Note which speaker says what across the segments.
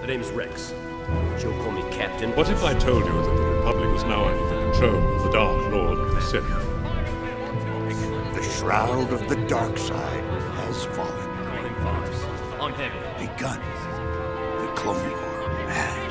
Speaker 1: My name's Rex. She'll call me Captain.
Speaker 2: What if I told you that the Republic was now under the control of the Dark Lord of the Sith?
Speaker 3: The shroud of the dark side has fallen.
Speaker 1: Calling Fox. On heavy.
Speaker 3: Begun. The Clone War has.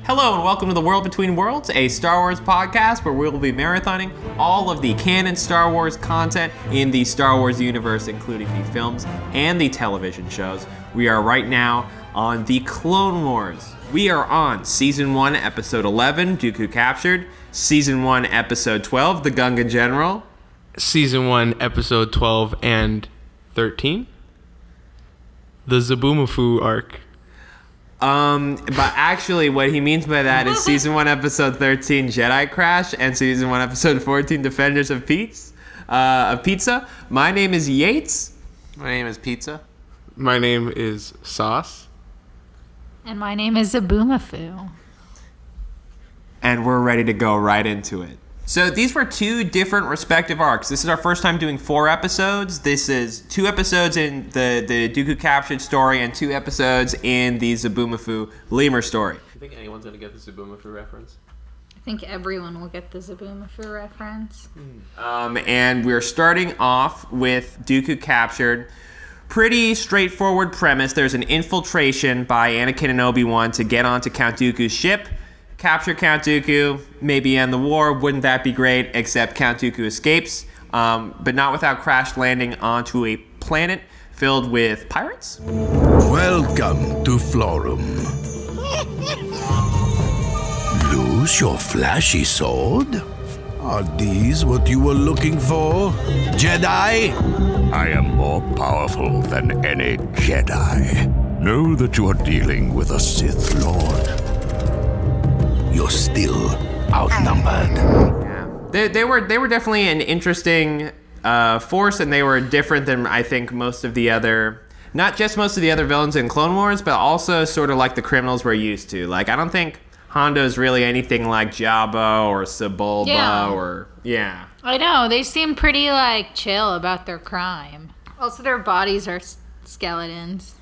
Speaker 4: Hello and welcome to The World Between Worlds, a Star Wars podcast where we will be marathoning all of the canon Star Wars content in the Star Wars universe, including the films and the television shows. We are right now on the Clone Wars. We are on Season 1, Episode 11, Dooku Captured, Season 1, Episode 12, The Gungan General,
Speaker 5: Season 1, Episode 12 and 13, the Zaboomafoo arc.
Speaker 4: But actually what he means by that is Season 1, Episode 13, Jedi Crash, and Season 1, Episode 14, Defenders of Pizza. My name is Yates.
Speaker 6: My name is Pizza.
Speaker 5: My name is Sauce.
Speaker 7: And my name is Zaboomafoo.
Speaker 4: And we're ready to go right into it. So these were two different respective arcs. This is our first time doing 4 episodes. This is 2 episodes in the Dooku Captured story and 2 episodes in the Zaboomafoo Lemur story.
Speaker 5: Do you think anyone's going to get the Zaboomafoo reference?
Speaker 7: I think everyone will get the Zaboomafoo reference.
Speaker 4: And we're starting off with Dooku Captured. Pretty straightforward premise. There's an infiltration by Anakin and Obi-Wan to get onto Count Dooku's ship. Capture Count Dooku, maybe end the war. Wouldn't that be great? Except Count Dooku escapes, but not without crash landing onto a planet filled with pirates.
Speaker 3: Welcome to Florum. Lose your flashy sword? Are these what you were looking for, Jedi? I am more powerful than any Jedi. Know that you are dealing with a Sith Lord. You're still outnumbered.
Speaker 4: Yeah. They were definitely an interesting force, and they were different than I think most of the other, not just most of the other villains in Clone Wars, but also sort of like the criminals we're used to. Like, I don't think Hondo's really anything like Jabba or Sebulba or, yeah.
Speaker 7: I know, they seem pretty, like, chill about their crime. Also, their bodies are skeletons.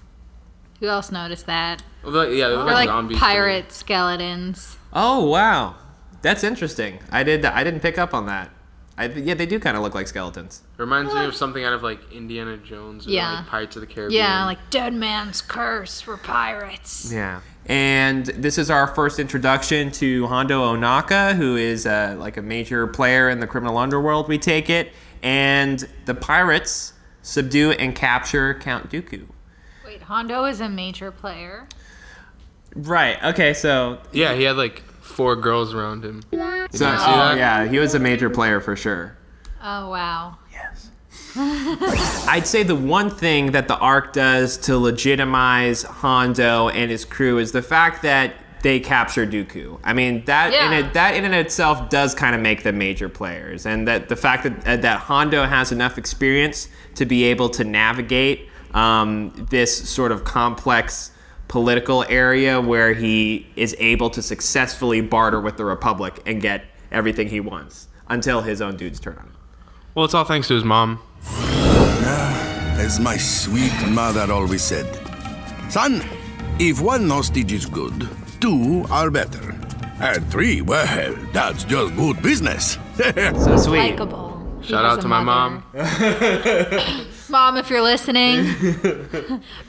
Speaker 7: Who else noticed that?
Speaker 5: Well, yeah,
Speaker 7: Or like pirate skeletons.
Speaker 4: Oh, wow. That's interesting. I didn't pick up on that. Yeah, they do kind of look like skeletons.
Speaker 5: Reminds me of something out of like Indiana Jones or like Pirates of the Caribbean.
Speaker 7: Yeah, like Dead Man's Curse for pirates.
Speaker 4: Yeah. And this is our first introduction to Hondo Ohnaka, who is like a major player in the criminal underworld, we take it. And the pirates subdue and capture Count Dooku.
Speaker 7: Wait, Hondo is a major player?
Speaker 4: Right. Okay, so...
Speaker 5: Yeah, he had like 4 girls around him.
Speaker 4: So, yeah, he was a major player for sure.
Speaker 7: Oh, wow.
Speaker 4: Yes. I'd say the one thing that the arc does to legitimize Hondo and his crew is the fact that they capture Dooku. I mean, that in and itself does kind of make them major players. And that the fact that Hondo has enough experience to be able to navigate this sort of complex political area where he is able to successfully barter with the Republic and get everything he wants until his own dudes turn on him.
Speaker 5: Well, it's all thanks to his mom.
Speaker 3: As my sweet mother always said, son, if 1 hostage is good, 2 are better. And 3, well, that's just good business.
Speaker 4: So sweet.
Speaker 7: Likeable.
Speaker 5: Shout out to my mom.
Speaker 7: Mom, if you're listening.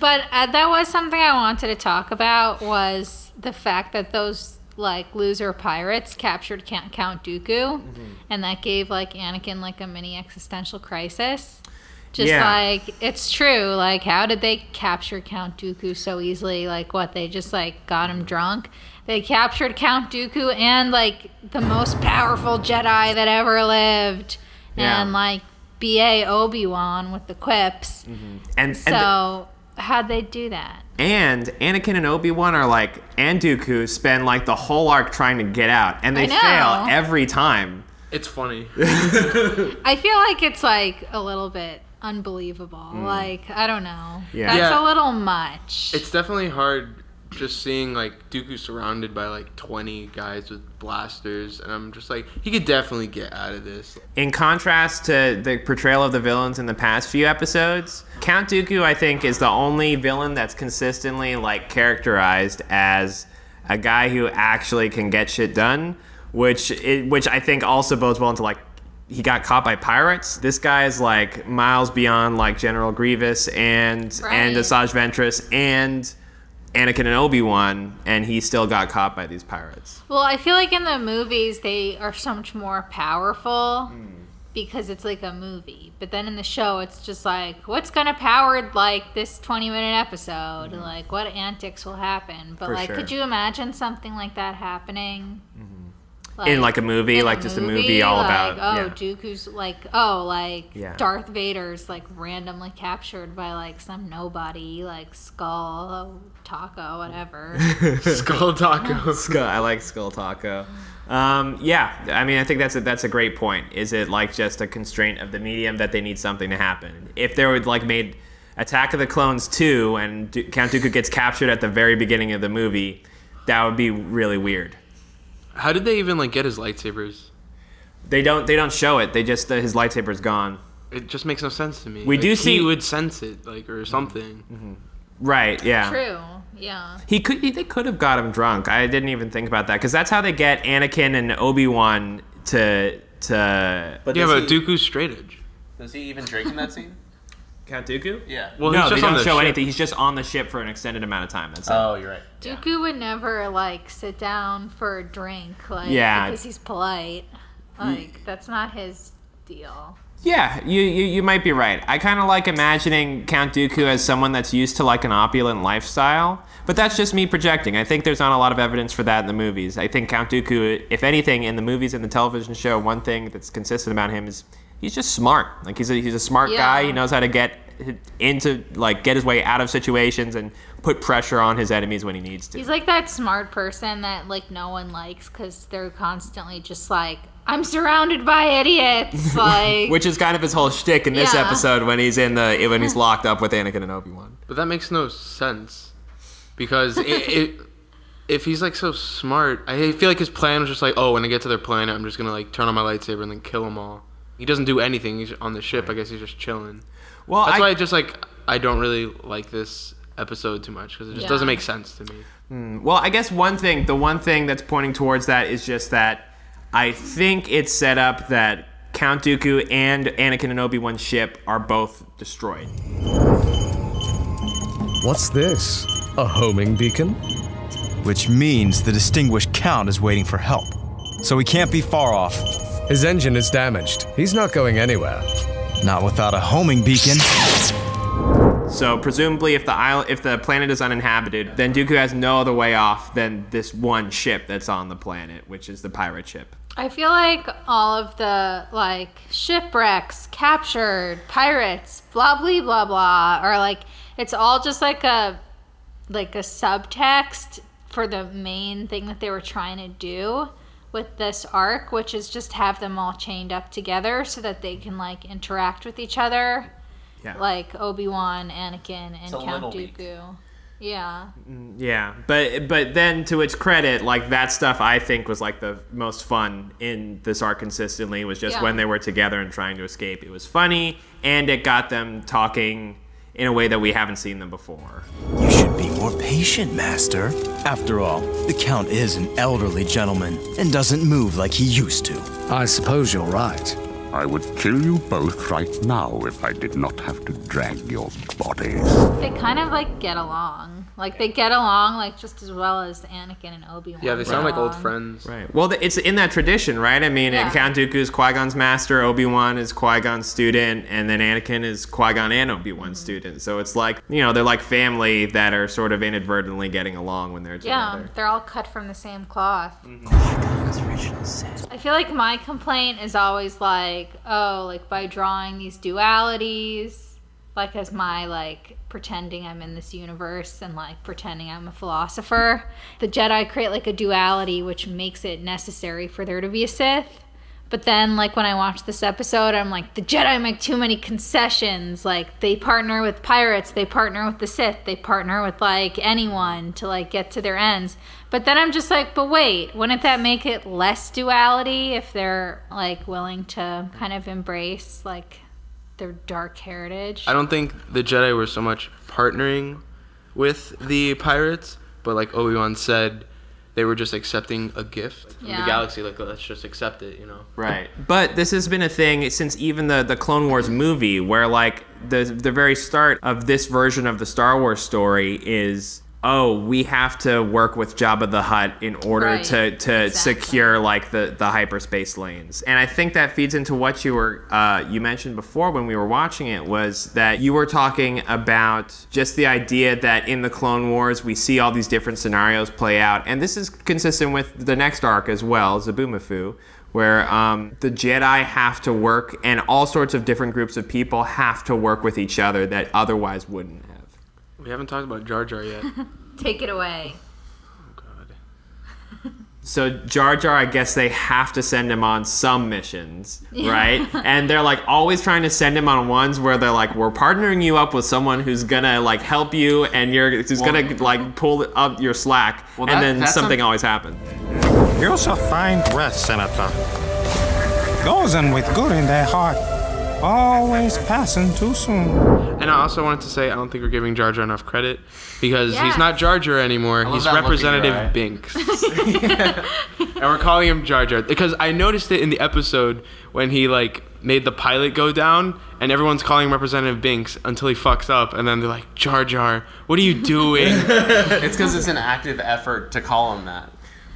Speaker 7: But that was something I wanted to talk about, was the fact that those like loser pirates captured Count Dooku, and that gave like Anakin like a mini existential crisis. Just like, it's true. Like, how did they capture Count Dooku so easily? Like, what, they just, like, got him drunk? They captured Count Dooku and, like, the most powerful Jedi that ever lived. Yeah. And, like, B.A. Obi-Wan with the quips. So, how'd they do that?
Speaker 4: And Anakin and Obi-Wan are, like, and Dooku spend, like, the whole arc trying to get out. And they fail every time.
Speaker 5: It's funny.
Speaker 7: I feel like it's, like, a little bit unbelievable. Like, I don't know. That's a little much.
Speaker 5: It's definitely hard just seeing, like, Dooku surrounded by, like, 20 guys with blasters, and I'm just like, he could definitely get out of this.
Speaker 4: In contrast to the portrayal of the villains in the past few episodes, Count Dooku, I think, is the only villain that's consistently, like, characterized as a guy who actually can get shit done, which I think also bodes well into, like, he got caught by pirates. This guy is, like, miles beyond, like, General Grievous and Asajj Ventress and Anakin and Obi-Wan, and he still got caught by these pirates.
Speaker 7: Well, I feel like in the movies, they are so much more powerful because it's like a movie. But then in the show, it's just like, what's going to power, like, this 20-minute episode? Like, what antics will happen? But, could you imagine something like that happening?
Speaker 4: Like, in, like, a movie, like, just a movie all about...
Speaker 7: Dooku's, like, Darth Vader's, like, randomly captured by, like, some nobody, like, Skull Taco, whatever.
Speaker 5: Skull Taco.
Speaker 4: I like Skull Taco. I mean, I think that's a great point. Is it, like, just a constraint of the medium that they need something to happen? If they would, like, made Attack of the Clones 2 and Count Dooku gets captured at the very beginning of the movie, that would be really weird.
Speaker 5: How did they even, like, get his lightsabers?
Speaker 4: They don't show it. They just his lightsaber's gone.
Speaker 5: It just makes no sense to me.
Speaker 4: We do see
Speaker 5: he would sense it, like, or something.
Speaker 4: Right? Yeah.
Speaker 7: True. Yeah.
Speaker 4: They could have got him drunk. I didn't even think about that because that's how they get Anakin and Obi-Wan to.
Speaker 5: But Dooku's straight edge.
Speaker 1: Does he even drink in that scene?
Speaker 4: Count Dooku?
Speaker 1: Yeah.
Speaker 4: Well, no, they don't show anything. He's just on the ship for an extended amount of time. That's it.
Speaker 1: Oh, you're right.
Speaker 7: Dooku would never, like, sit down for a drink, like, because he's polite. Like, that's not his deal.
Speaker 4: Yeah, you might be right. I kind of like imagining Count Dooku as someone that's used to, like, an opulent lifestyle. But that's just me projecting. I think there's not a lot of evidence for that in the movies. I think Count Dooku, if anything, in the movies and the television show, one thing that's consistent about him is he's just smart. Like, he's a smart guy. He knows how to get his way out of situations and put pressure on his enemies when he needs to.
Speaker 7: He's like that smart person that, like, no one likes because they're constantly just like, I'm surrounded by idiots. Like,
Speaker 4: which is kind of his whole shtick in this episode when he's when he's locked up with Anakin and Obi-Wan.
Speaker 5: But that makes no sense because if he's, like, so smart, I feel like his plan was just like, oh, when I get to their planet, I'm just gonna, like, turn on my lightsaber and then kill them all. He doesn't do anything. He's on the ship. I guess he's just chilling. Well, that's why I don't really like this episode too much because it just doesn't make sense to me.
Speaker 4: Well, I guess the one thing that's pointing towards that is just that I think it's set up that Count Dooku and Anakin and Obi-Wan's ship are both destroyed.
Speaker 6: What's this? A homing beacon?
Speaker 8: Which means the distinguished Count is waiting for help. So he can't be far off.
Speaker 6: His engine is damaged. He's not going anywhere.
Speaker 8: Not without a homing beacon.
Speaker 4: So presumably if the planet is uninhabited, then Dooku has no other way off than this one ship that's on the planet, which is the pirate ship.
Speaker 7: I feel like all of the, like, shipwrecks, captured, pirates, blah, blah, blah, blah, are, like, it's all just like a subtext for the main thing that they were trying to do with this arc, which is just have them all chained up together so that they can, like, interact with each other. Yeah. Like Obi-Wan, Anakin, and Count Dooku. Yeah.
Speaker 4: Yeah, but then to its credit, like, that stuff I think was, like, the most fun in this arc consistently was just when they were together and trying to escape. It was funny, and it got them talking in a way that we haven't seen them before.
Speaker 8: You should be more patient, Master. After all, the Count is an elderly gentleman and doesn't move like he used to.
Speaker 6: I suppose you're right.
Speaker 3: I would kill you both right now if I did not have to drag your bodies.
Speaker 7: They kind of, like, get along. Like, they get along, like, just as well as Anakin and Obi-Wan.
Speaker 5: Yeah, they sound like old friends.
Speaker 4: Right. Well, it's in that tradition, right? I mean, Count Dooku is Qui-Gon's master, Obi-Wan is Qui-Gon's student, and then Anakin is Qui-Gon and Obi-Wan's student. So it's like, you know, they're like family that are sort of inadvertently getting along when they're together.
Speaker 7: Yeah, they're all cut from the same cloth.
Speaker 8: Qui-Gon's original sin.
Speaker 7: I feel like my complaint is always like, oh, like by drawing these dualities, like as my like pretending I'm in this universe and like pretending I'm a philosopher, the Jedi create like a duality which makes it necessary for there to be a Sith. But then like when I watch this episode, I'm like, the Jedi make too many concessions. Like they partner with pirates, they partner with the Sith, they partner with like anyone to like get to their ends. But then I'm just like, but wait, wouldn't that make it less duality if they're like willing to kind of embrace like their dark heritage?
Speaker 5: I don't think the Jedi were so much partnering with the pirates, but like Obi-Wan said, they were just accepting a gift from the galaxy. Like, let's just accept it, you know?
Speaker 4: Right. But this has been a thing since even the Clone Wars movie, where like the very start of this version of the Star Wars story is, oh, we have to work with Jabba the Hutt in order to secure like the hyperspace lanes. And I think that feeds into what you mentioned before when we were watching it, was that you were talking about just the idea that in the Clone Wars we see all these different scenarios play out, and this is consistent with the next arc as well, Zabumafu, where the Jedi have to work, and all sorts of different groups of people have to work with each other that otherwise wouldn't have.
Speaker 5: We haven't talked about Jar Jar yet.
Speaker 7: Take it away.
Speaker 5: Oh, God.
Speaker 4: So Jar Jar, I guess they have to send him on some missions, right? And they're like always trying to send him on ones where they're like, we're partnering you up with someone who's gonna like help you and who's gonna like pull up your slack, and then something always happens.
Speaker 9: You're so fine dressed, Senator. Those in with good in their heart, always passing too soon.
Speaker 5: And I also wanted to say, I don't think we're giving Jar Jar enough credit, because he's not Jar Jar anymore. He's Representative Binks. And we're calling him Jar Jar because I noticed it in the episode when he like made the pilot go down, and everyone's calling him Representative Binks until he fucks up, and then they're like, Jar Jar, what are you doing?
Speaker 1: It's because it's an active effort to call him that.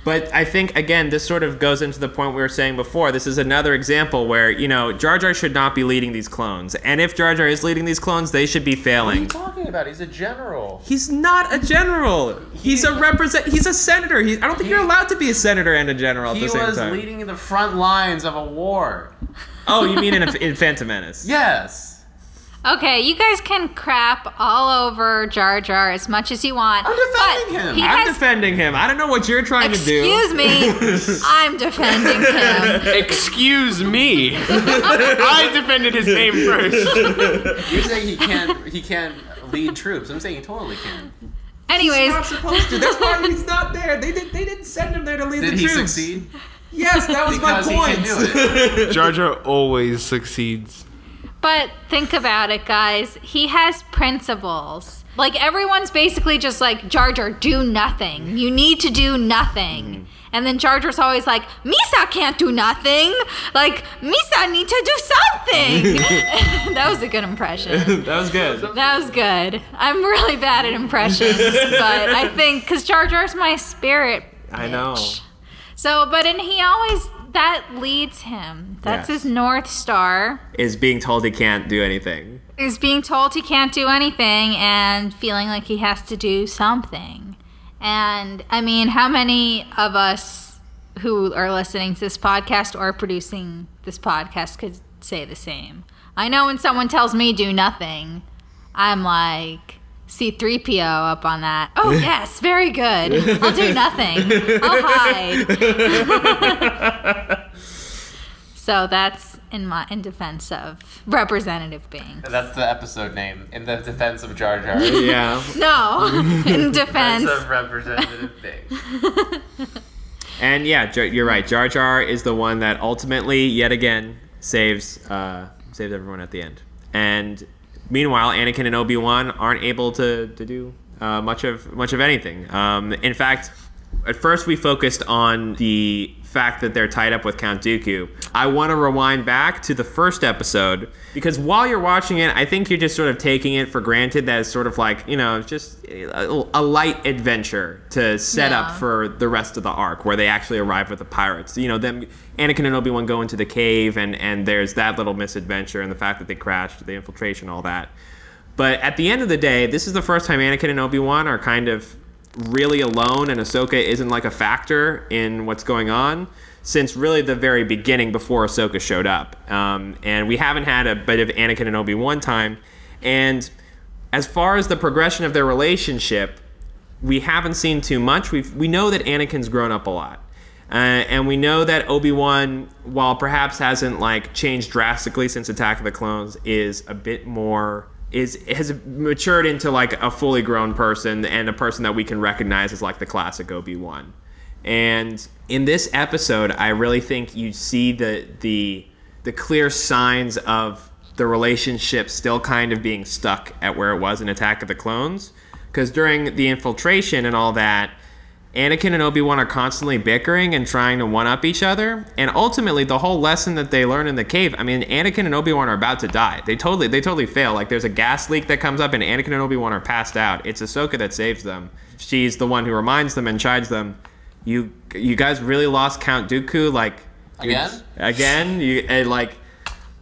Speaker 4: But I think, again, this sort of goes into the point we were saying before. This is another example where, you know, Jar Jar should not be leading these clones. And if Jar Jar is leading these clones, they should be failing.
Speaker 1: What are you talking about? He's a general.
Speaker 4: He's not a general. He's a senator. I don't think you're allowed to be a senator and a general at the same time.
Speaker 1: He was leading the front lines of a war.
Speaker 4: Oh, you mean in Phantom Menace?
Speaker 1: Yes.
Speaker 7: Okay, you guys can crap all over Jar Jar as much as you want.
Speaker 1: I'm defending him.
Speaker 4: I'm defending him. I don't know what you're trying to do.
Speaker 7: Excuse me. I'm defending him.
Speaker 5: Excuse me. I defended his name first.
Speaker 1: You're saying he can't lead troops. I'm saying he totally can.
Speaker 7: Anyways.
Speaker 4: He's not supposed to. That's why he's not there. They didn't send him there to lead the troops.
Speaker 1: Did he succeed?
Speaker 4: Yes, that was my point.
Speaker 1: Because he can do it.
Speaker 5: Jar Jar always succeeds.
Speaker 7: But think about it, guys. He has principles. Like, everyone's basically just like, Jar Jar, do nothing. You need to do nothing. Mm-hmm. And then Jar Jar's always like, Misa can't do nothing. Like, Misa need to do something. That was a good impression.
Speaker 4: That was good.
Speaker 7: That was good. I'm really bad at impressions. But I think, because Jar Jar's my spirit.
Speaker 4: I know.
Speaker 7: So, he always... That leads him. That's his North Star.
Speaker 4: Is being told he can't do anything.
Speaker 7: Is being told he can't do anything and feeling like he has to do something. And, I mean, how many of us who are listening to this podcast or producing this podcast could say the same? I know when someone tells me do nothing, I'm like... C-3PO up on that. Oh, yes, very good. I'll do nothing. I'll hide. So that's in defense of Representative Binks.
Speaker 1: That's the episode name. In the defense of Jar Jar.
Speaker 4: Yeah.
Speaker 7: No, in defense
Speaker 1: of Representative Binks.
Speaker 4: And yeah, you're right. Jar Jar is the one that ultimately, yet again, saves everyone at the end. And meanwhile, Anakin and Obi-Wan aren't able to do much of anything. In fact, at first we focused on the fact that they're tied up with Count Dooku, I want to rewind back to the first episode, because while you're watching it, I think you're just sort of taking it for granted that it's sort of like, you know, just a light adventure to set up for the rest of the arc, where they actually arrive with the pirates. You know, them, Anakin and Obi-Wan go into the cave, and there's that little misadventure, and the fact that they crashed, the infiltration, all that. But at the end of the day, this is the first time Anakin and Obi-Wan are kind of really alone, and Ahsoka isn't like a factor in what's going on since really the very beginning before Ahsoka showed up. And we haven't had a bit of Anakin and Obi-Wan time. And as far as the progression of their relationship, we haven't seen too much. We know that Anakin's grown up a lot. And we know that Obi-Wan, while perhaps hasn't like changed drastically since Attack of the Clones, is a bit more... has matured into like a fully grown person, and a person that we can recognize as like the classic Obi-Wan. And in this episode, I really think you see the clear signs of the relationship still kind of being stuck at where it was in Attack of the Clones. Because during the infiltration and all that, Anakin and Obi-Wan are constantly bickering and trying to one-up each other. And ultimately, the whole lesson that they learn in the cave, I mean, Anakin and Obi-Wan are about to die. They totally fail. Like, there's a gas leak that comes up, and Anakin and Obi-Wan are passed out. It's Ahsoka that saves them. She's the one who reminds them and chides them, you guys really lost Count Dooku? Like, again? Like,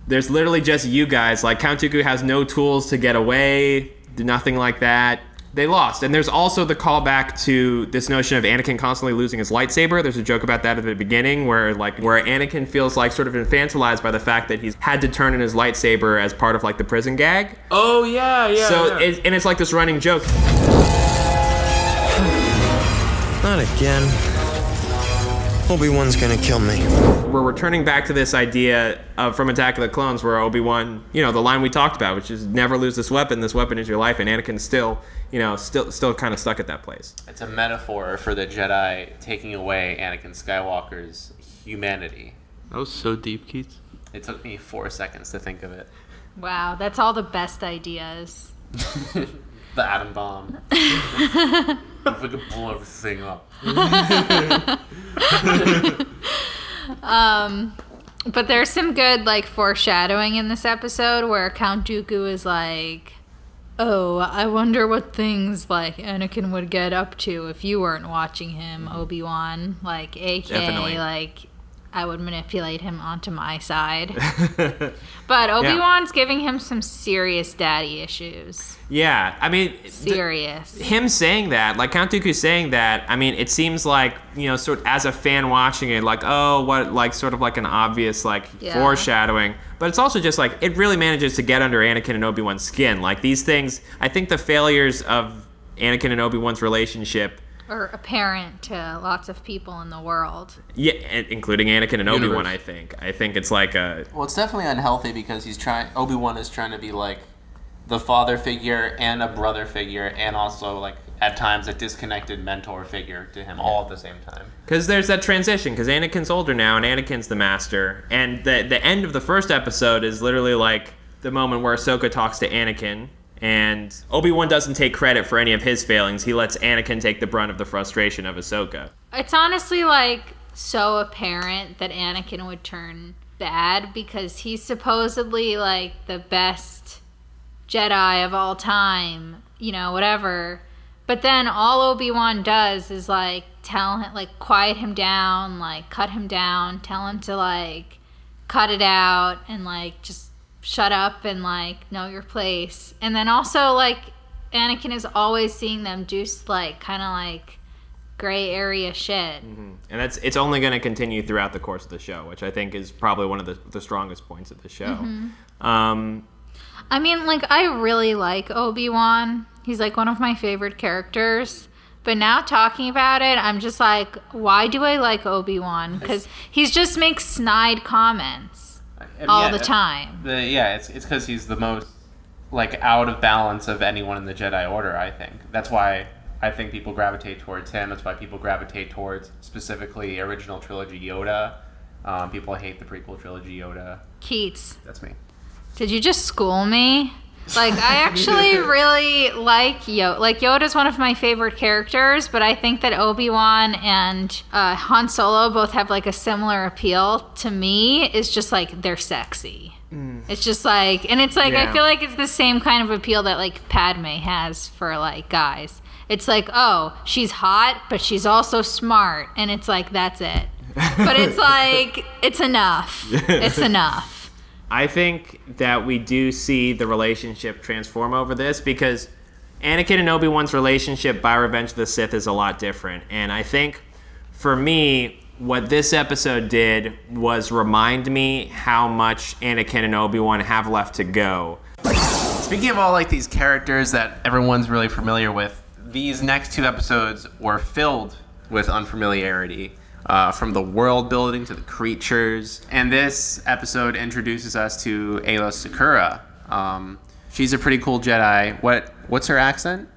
Speaker 4: there's literally just you guys. Like, Count Dooku has no tools to get away, nothing like that. They lost. And there's also the callback to this notion of Anakin constantly losing his lightsaber. There's a joke about that at the beginning where Anakin feels like sort of infantilized by the fact that he's had to turn in his lightsaber as part of like the prison gag.
Speaker 5: Oh, yeah.
Speaker 4: So, and it's like this running joke.
Speaker 8: Not again. Obi-Wan's gonna kill me.
Speaker 4: We're returning back to this idea of from Attack of the Clones where Obi-Wan, you know, the line we talked about, which is never lose this weapon is your life, and Anakin's still kind of stuck at that place.
Speaker 1: It's a metaphor for the Jedi taking away Anakin Skywalker's humanity.
Speaker 5: That was so deep, Keith.
Speaker 1: It took me 4 seconds to think of it.
Speaker 7: Wow, that's all the best ideas.
Speaker 1: The atom bomb. If we could blow everything up.
Speaker 7: But there's some good like foreshadowing in this episode where Count Dooku is like, oh, I wonder what things like Anakin would get up to if you weren't watching him, Obi-Wan. Like, aka
Speaker 4: Definitely.
Speaker 7: like I would manipulate him onto my side. But Obi-Wan's giving him some serious daddy issues.
Speaker 4: Yeah, I mean...
Speaker 7: Serious.
Speaker 4: Him saying that, like Count Dooku saying that, I mean, it seems like, you know, sort of as a fan watching it, like, oh, what, like, sort of like an obvious, like, foreshadowing. But it's also just, like, it really manages to get under Anakin and Obi-Wan's skin. Like, these things, I think the failures of Anakin and Obi-Wan's relationship...
Speaker 7: Or apparent to lots of people in the world.
Speaker 4: Yeah, including Anakin and Obi-Wan, I think. I think it's like a...
Speaker 1: Well, it's definitely unhealthy because Obi-Wan is trying to be like the father figure and a brother figure and also like at times a disconnected mentor figure to him all at the same time.
Speaker 4: Because there's that transition, because Anakin's older now and Anakin's the master. And the end of the first episode is literally like the moment where Ahsoka talks to Anakin. And Obi-Wan doesn't take credit for any of his failings. He lets Anakin take the brunt of the frustration of Ahsoka.
Speaker 7: It's honestly, like, so apparent that Anakin would turn bad because he's supposedly, like, the best Jedi of all time, you know, whatever. But then all Obi-Wan does is, like, tell him, like, quiet him down, like, cut him down, tell him to, like, cut it out and, like, just shut up and like know your place. And then also like Anakin is always seeing them do like kind of like gray area shit.
Speaker 4: Mm-hmm. And it's only going to continue throughout the course of the show, which I think is probably one of the strongest points of the show.
Speaker 7: Mm-hmm. I mean, like, I really like Obi-Wan. He's like one of my favorite characters. But now talking about it, I'm just like, why do I like Obi-Wan? Because he just makes snide comments. All the time.
Speaker 1: It's because he's the most like out of balance of anyone in the Jedi Order, I think. That's why I think people gravitate towards him. That's why people gravitate towards specifically original trilogy Yoda. People hate the prequel trilogy Yoda.
Speaker 7: Keats.
Speaker 1: That's me.
Speaker 7: Did you just school me? Like, I actually really like Yoda. Like, Yoda's one of my favorite characters, but I think that Obi-Wan and Han Solo both have, like, a similar appeal to me. It's just, like, they're sexy. It's just, like, and it's, like, I feel like it's the same kind of appeal that, like, Padme has for, like, guys. It's like, oh, she's hot, but she's also smart. And it's like, that's it. But it's like, it's enough. It's enough.
Speaker 4: I think that we do see the relationship transform over this because Anakin and Obi-Wan's relationship by Revenge of the Sith is a lot different. And I think, for me, what this episode did was remind me how much Anakin and Obi-Wan have left to go.
Speaker 1: Speaking of all like these characters that everyone's really familiar with, these next 2 episodes were filled with unfamiliarity. From the world building to the creatures. And this episode introduces us to Aayla Secura. She's a pretty cool Jedi. What's her accent?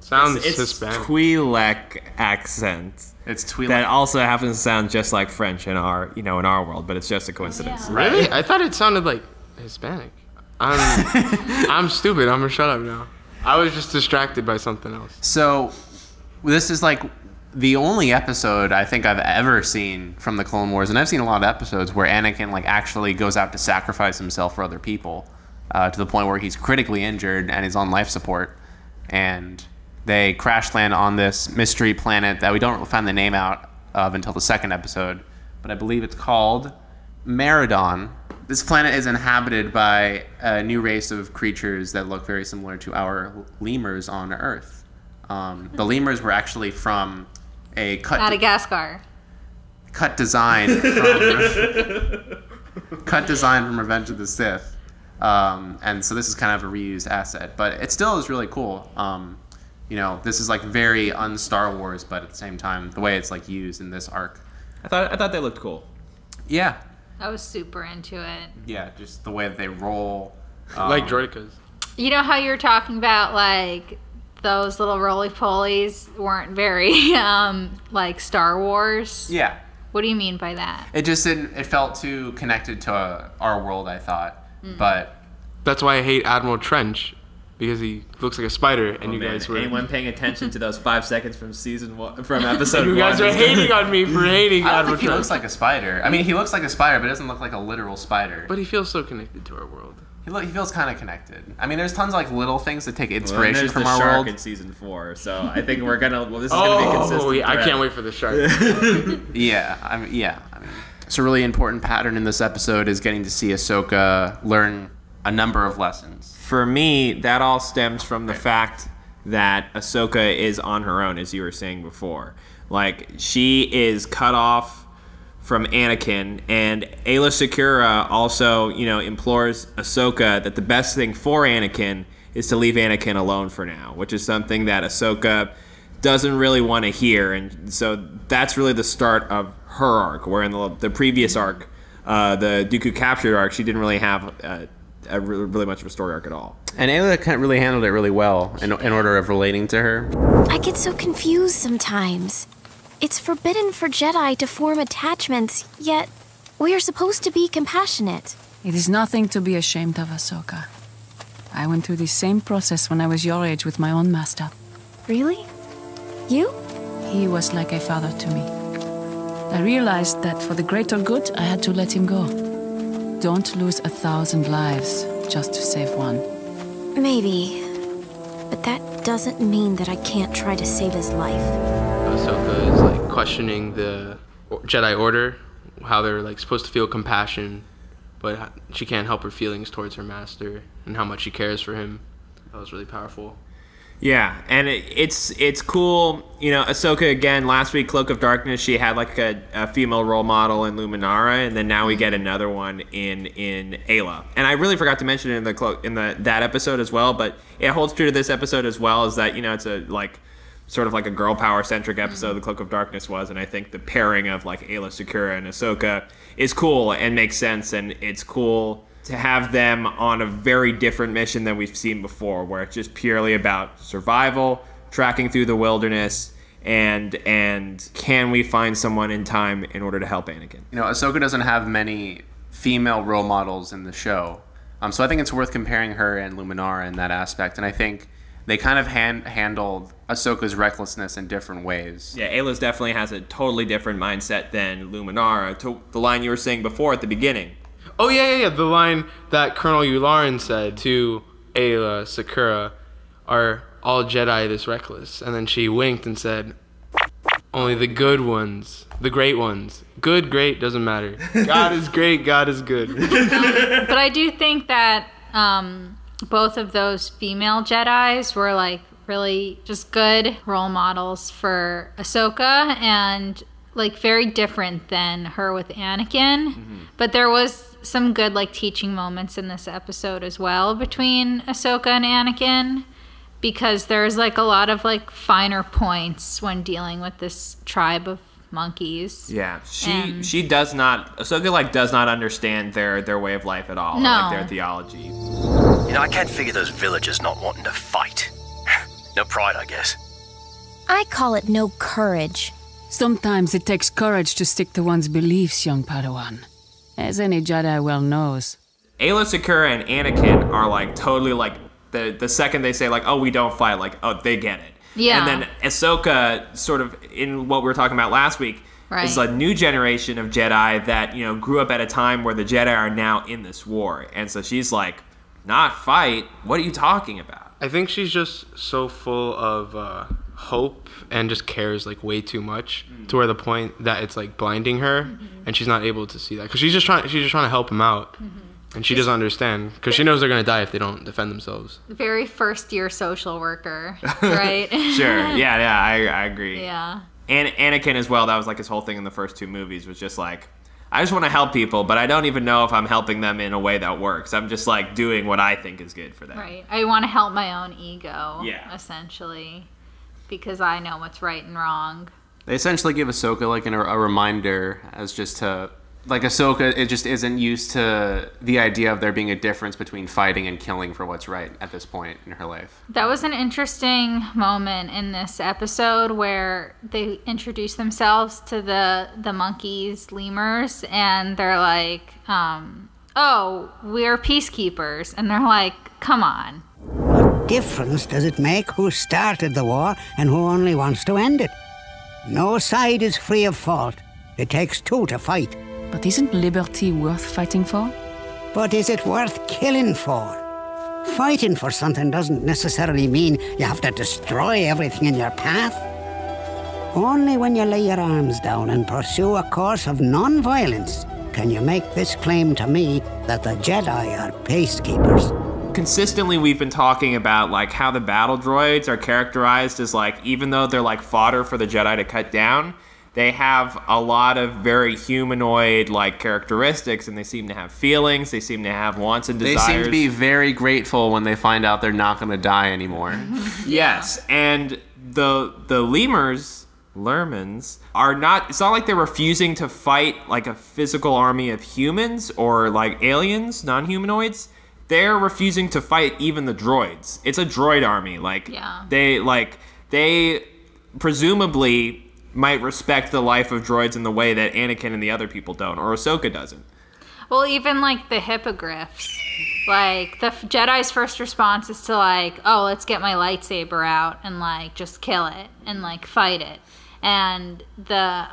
Speaker 5: Sounds
Speaker 4: it's
Speaker 5: Hispanic.
Speaker 4: Twi'lek accent.
Speaker 1: It's Twi'lek.
Speaker 4: That also happens to sound just like French in our world, but it's just a coincidence.
Speaker 7: Yeah.
Speaker 5: Really? I thought it sounded like Hispanic. I'm stupid. I'm gonna shut up now. I was just distracted by something else.
Speaker 1: So this is like the only episode I think I've ever seen from the Clone Wars, and I've seen a lot of episodes where Anakin like actually goes out to sacrifice himself for other people, to the point where he's critically injured and is on life support, and they crash land on this mystery planet that we don't find the name out of until the 2nd episode, but I believe it's called Meridon. This planet is inhabited by a new race of creatures that look very similar to our lemurs on Earth. The lemurs were actually from a
Speaker 7: Madagascar.
Speaker 1: Cut design from Revenge of the Sith, and so this is kind of a reused asset, but it still is really cool. This is like very un-Star Wars, but at the same time, the way it's like used in this arc.
Speaker 4: I thought they looked cool.
Speaker 1: Yeah.
Speaker 7: I was super into it.
Speaker 1: Yeah, just the way that they roll.
Speaker 5: Like droidekas.
Speaker 7: You know how you were talking about like those little roly-polies weren't very like Star Wars?
Speaker 1: Yeah.
Speaker 7: What do you mean by that?
Speaker 1: It just didn't. It felt too connected to our world, I thought. But
Speaker 5: that's why I hate Admiral Trench, because he looks like a spider, and guys were.
Speaker 4: Anyone paying attention to those 5 seconds from episode 1?
Speaker 5: You guys are hating on me for hating
Speaker 1: I don't
Speaker 5: Admiral
Speaker 1: think he
Speaker 5: Trench.
Speaker 1: looks like a spider. I mean, he looks like a spider, but it doesn't look like a literal spider.
Speaker 5: But he feels so connected to our world.
Speaker 1: He feels kind of connected. I mean, there's tons of like little things that take inspiration from
Speaker 4: the
Speaker 1: our
Speaker 4: shark
Speaker 1: world.
Speaker 4: in season 4, so I think we're gonna. Well, this is gonna be consistent.
Speaker 5: Oh, yeah, I can't wait for the shark.
Speaker 1: I mean, it's a really important pattern in this episode is getting to see Ahsoka learn a number of lessons.
Speaker 4: For me, that all stems from the fact that Ahsoka is on her own, as you were saying before. Like, she is cut off from Anakin, and Aayla Secura also, implores Ahsoka that the best thing for Anakin is to leave Anakin alone for now, which is something that Ahsoka doesn't really want to hear, and so that's really the start of her arc, where in the previous arc, the Dooku captured arc, she didn't really have really much of a story arc at all.
Speaker 1: And Aayla really handled it really well in order of relating to her.
Speaker 10: I get so confused sometimes. It's forbidden for Jedi to form attachments, yet we are supposed to be compassionate.
Speaker 11: It is nothing to be ashamed of, Ahsoka. I went through the same process when I was your age with my own master.
Speaker 10: Really? You?
Speaker 11: He was like a father to me. I realized that for the greater good, I had to let him go. Don't lose 1,000 lives just to save one.
Speaker 10: Maybe. But that doesn't mean that I can't try to save his life.
Speaker 5: Ahsoka is like questioning the Jedi Order, how they're like supposed to feel compassion, but she can't help her feelings towards her master and how much she cares for him. That was really powerful.
Speaker 4: Yeah, and it's cool. Ahsoka, again, last week, Cloak of Darkness, she had like a female role model in Luminara, and then now we get another one in Aayla. And I really forgot to mention it in that episode as well, but it holds true to this episode as well, is that, it's a like sort of like a girl power centric episode, the Cloak of Darkness was, and I think the pairing of like Aayla Secura and Ahsoka is cool and makes sense, and it's cool to have them on a very different mission than we've seen before, where it's just purely about survival, tracking through the wilderness, and can we find someone in time in order to help Anakin?
Speaker 1: Ahsoka doesn't have many female role models in the show. So I think it's worth comparing her and Luminara in that aspect. And I think they kind of handled Ahsoka's recklessness in different ways.
Speaker 4: Yeah, Ayla's definitely has a totally different mindset than Luminara. To the line you were saying before at the beginning.
Speaker 5: Oh, yeah. The line that Colonel Yularen said to Ayla, Sakura, are all Jedi this reckless? And then she winked and said, only the good ones, the great ones. Good, great, doesn't matter. God is great, God is good.
Speaker 7: But I do think that both of those female Jedis were like really just good role models for Ahsoka, and like very different than her with Anakin. But there was some good like teaching moments in this episode as well between Ahsoka and Anakin, because there's like a lot of like finer points when dealing with this tribe of monkeys.
Speaker 4: Yeah, she does not, Ahsoka like does not understand their way of life at all,
Speaker 7: no.
Speaker 4: like their theology.
Speaker 12: You know, I can't figure those villagers not wanting to fight. No pride, I guess.
Speaker 10: I call it no courage.
Speaker 11: Sometimes it takes courage to stick to one's beliefs, young Padawan. As any Jedi well knows.
Speaker 4: Ayla Secura and Anakin are like totally like, the second they say like, oh, we don't fight, like, oh, they get it.
Speaker 7: Yeah.
Speaker 4: And then Ahsoka, sort of in what we were talking about last week, is a new generation of Jedi that, you know, grew up at a time where the Jedi are now in this war. And so she's like, not fight? What are you talking about?
Speaker 5: I think she's just so full of hope and just cares like way too much to where the point that it's like blinding her, and she's not able to see that because she's just trying to help him out. And she doesn't understand because she knows they're going to die if they don't defend themselves.
Speaker 7: Very first year social worker, right?
Speaker 4: Sure. Yeah, I agree.
Speaker 7: Yeah.
Speaker 4: And Anakin as well, that was like his whole thing in the first two movies, was just like, I just want to help people, but I don't even know if I'm helping them in a way that works. I'm just like doing what I think is good for them.
Speaker 7: Right. I want to help my own ego, essentially, because I know what's right and wrong.
Speaker 1: They essentially give Ahsoka like a reminder as just to, like Ahsoka, it just isn't used to the idea of there being a difference between fighting and killing for what's right at this point in her life.
Speaker 7: That was an interesting moment in this episode where they introduce themselves to the monkeys, lemurs, and they're like, oh, we're peacekeepers. And they're like, come on.
Speaker 13: What difference does it make who started the war and who only wants to end it? No side is free of fault. It takes two to fight.
Speaker 11: But isn't liberty worth fighting for?
Speaker 13: But is it worth killing for? Fighting for something doesn't necessarily mean you have to destroy everything in your path. Only when you lay your arms down and pursue a course of non-violence can you make this claim to me that the Jedi are peacekeepers.
Speaker 4: Consistently, we've been talking about like how the battle droids are characterized as like, even though they're like fodder for the Jedi to cut down, they have a lot of very humanoid-like characteristics, and they seem to have feelings. They seem to have wants and desires.
Speaker 1: They seem to be very grateful when they find out they're not going to die anymore.
Speaker 4: Yes, and the lemurs, Lermans, are not... It's not like they're refusing to fight like a physical army of humans or like aliens, non-humanoids. They're refusing to fight even the droids. It's a droid army. Like, they presumably might respect the life of droids in the way that Anakin and the other people don't, or Ahsoka doesn't.
Speaker 7: Well, even like the hippogriffs, like the Jedi's first response is to like, oh, let's get my lightsaber out and like just kill it and like fight it. And the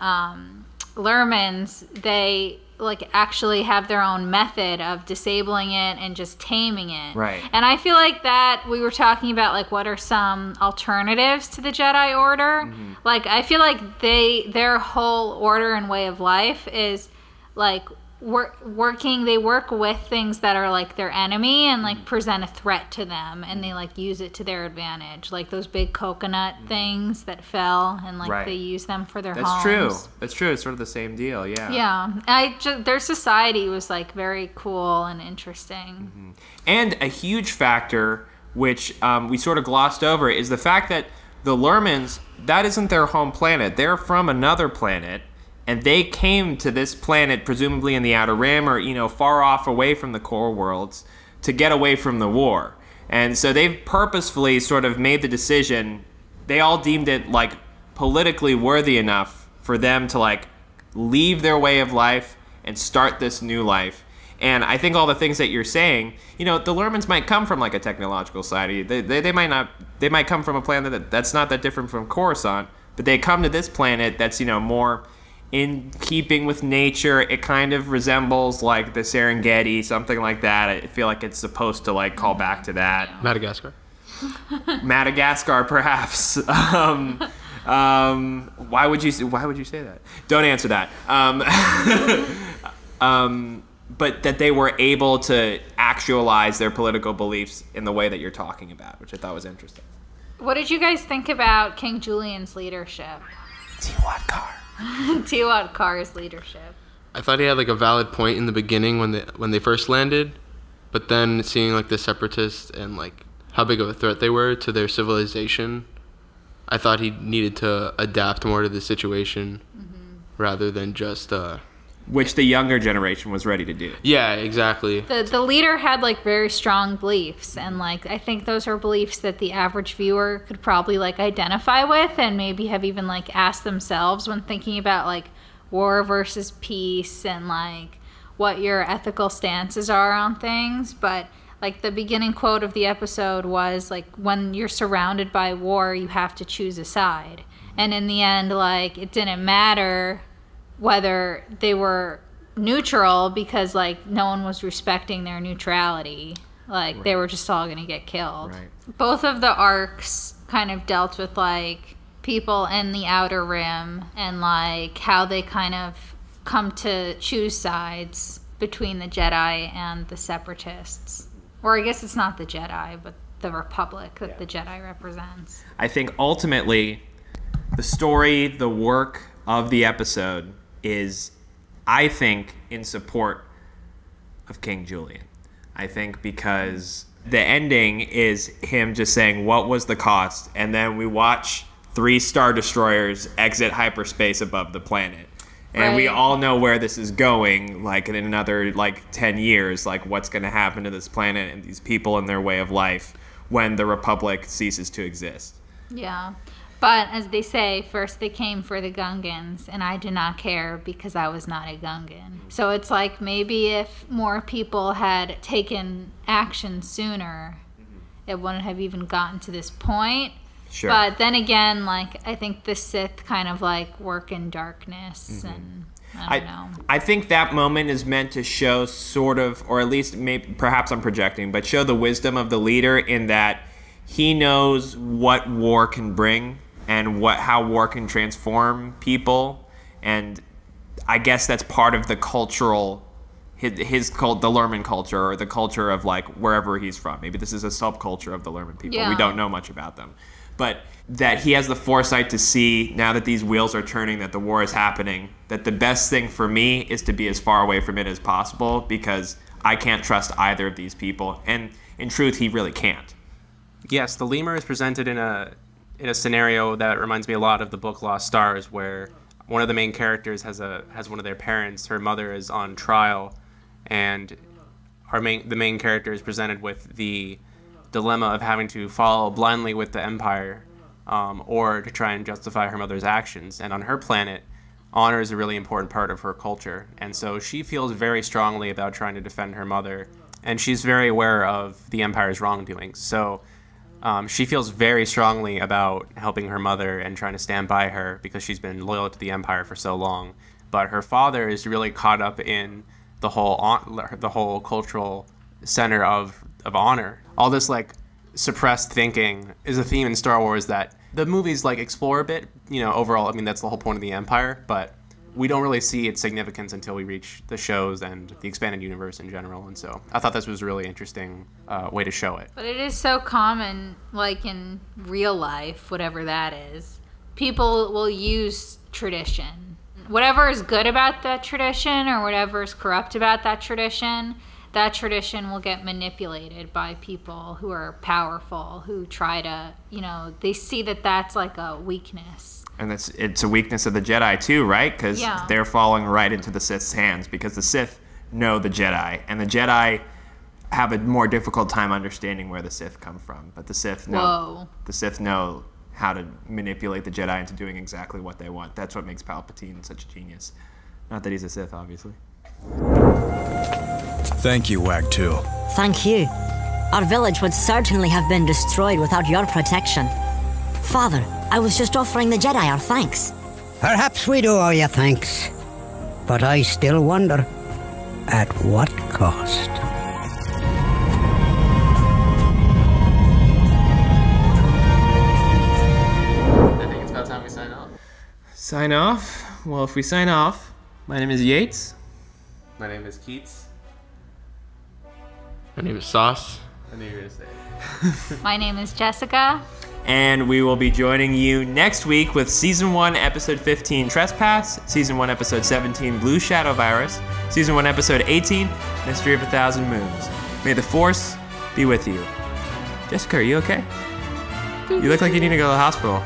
Speaker 7: Lermans, they like actually have their own method of disabling it and just taming it.
Speaker 4: Right.
Speaker 7: And I feel like that we were talking about like what are some alternatives to the Jedi Order. Like I feel like their whole order and way of life is like they work with things that are like their enemy and like present a threat to them, and they like use it to their advantage, like those big coconut things that fell, and like they use them for their homes.
Speaker 4: That's true. It's sort of the same deal.
Speaker 7: Their society was like very cool and interesting.
Speaker 4: And a huge factor which we sort of glossed over is the fact that the Lermans, that isn't their home planet. They're from another planet. And they came to this planet, presumably in the Outer Rim or, you know, far off away from the core worlds, to get away from the war. And so they've purposefully sort of made the decision, they all deemed it, like, politically worthy enough for them to, like, leave their way of life and start this new life. And I think all the things that you're saying, the Lurmans might come from like a technological society. They might come from a planet that's not that different from Coruscant, but they come to this planet that's, more in keeping with nature. It kind of resembles like the Serengeti, something like that. I feel like it's supposed to like call back to that.
Speaker 5: Madagascar.
Speaker 4: Madagascar, perhaps. Why would you say that? Don't answer that. But that they were able to actualize their political beliefs in the way that you're talking about, which I thought was interesting.
Speaker 7: What did you guys think about King Julian's leadership?
Speaker 4: T-Wat Car.
Speaker 7: T-Wat Car's leadership.
Speaker 5: I thought he had like a valid point in the beginning when they first landed, but then seeing like the Separatists and like how big of a threat they were to their civilization, I thought he needed to adapt more to the situation rather than just
Speaker 4: which the younger generation was ready to do.
Speaker 5: Yeah, exactly.
Speaker 7: The leader had like very strong beliefs, and like I think those are beliefs that the average viewer could probably like identify with and maybe have even like asked themselves when thinking about like war versus peace and like what your ethical stances are on things. But like the beginning quote of the episode was like, when you're surrounded by war, you have to choose a side. And in the end, like it didn't matter whether they were neutral because like no one was respecting their neutrality. Like they were just all gonna get killed. Both of the arcs kind of dealt with like people in the Outer Rim and like how they kind of come to choose sides between the Jedi and the Separatists. Or I guess it's not the Jedi, but the Republic that the Jedi represents. I
Speaker 4: think ultimately the story, the work of the episode is, I think, in support of King Julian. I think because the ending is him just saying, what was the cost? And then we watch 3 Star Destroyers exit hyperspace above the planet. And we all know where this is going, like in another 10 years, like what's going to happen to this planet and these people and their way of life when the Republic ceases to exist.
Speaker 7: Yeah. But as they say, first they came for the Gungans, and I did not care because I was not a Gungan. So it's like maybe if more people had taken action sooner, it wouldn't have even gotten to this point.
Speaker 4: Sure.
Speaker 7: But then again, like I think the Sith kind of like work in darkness, and I don't know.
Speaker 4: I think that moment is meant to show sort of, or at least maybe perhaps I'm projecting, but show the wisdom of the leader in that he knows what war can bring and how war can transform people, and I guess that's part of the cultural, his cult, the Lurman culture, or the culture of like wherever he's from. Maybe this is a subculture of the Lurman people.
Speaker 7: Yeah.
Speaker 4: We don't know much about them, but that he has the foresight to see now that these wheels are turning, that the war is happening, that the best thing for me is to be as far away from it as possible because I can't trust either of these people, and in truth, he really can't.
Speaker 1: Yes, the lemur is presented in a scenario that reminds me a lot of the book Lost Stars, where one of the main characters has one of their parents. Her mother is on trial, and the main character is presented with the dilemma of having to follow blindly with the Empire, or to try and justify her mother's actions. And on her planet, honor is a really important part of her culture, and so she feels very strongly about trying to defend her mother, and she's very aware of the Empire's wrongdoings. So she feels very strongly about helping her mother and trying to stand by her because she's been loyal to the Empire for so long. But her father is really caught up in the whole cultural center of honor. All this like suppressed thinking is a theme in Star Wars that the movies like explore a bit. Overall, I mean that's the whole point of the Empire, but we don't really see its significance until we reach the shows and the expanded universe in general. And so I thought this was a really interesting way to show it.
Speaker 7: But it is so common, like in real life, whatever that is, people will use tradition. Whatever is good about that tradition or whatever is corrupt about that tradition will get manipulated by people who are powerful, who try to, they see that that's like a weakness.
Speaker 4: And it's a weakness of the Jedi too, right? Because they're falling right into the Sith's hands because the Sith know the Jedi, and the Jedi have a more difficult time understanding where the Sith come from. But the Sith know how to manipulate the Jedi into doing exactly what they want. That's what makes Palpatine such a genius. Not that he's a Sith, obviously.
Speaker 8: Thank you, Wag 2.
Speaker 14: Thank you. Our village would certainly have been destroyed without your protection. Father, I was just offering the Jedi our thanks.
Speaker 13: Perhaps we do owe you thanks. But I still wonder, at what cost?
Speaker 1: I think it's about time we sign off.
Speaker 4: Sign off? Well, if we sign off, my name is Yates.
Speaker 1: My name is Keats.
Speaker 5: My name is Sauce.
Speaker 1: I knew you were going to say it.
Speaker 7: My name is Jessica.
Speaker 4: And we will be joining you next week with Season 1, Episode 15, Trespass, Season 1, Episode 17, Blue Shadow Virus, Season 1, Episode 18, Mystery of 1,000 Moons. May the Force be with you. Jessica, are you okay? You look like you need to go to the hospital.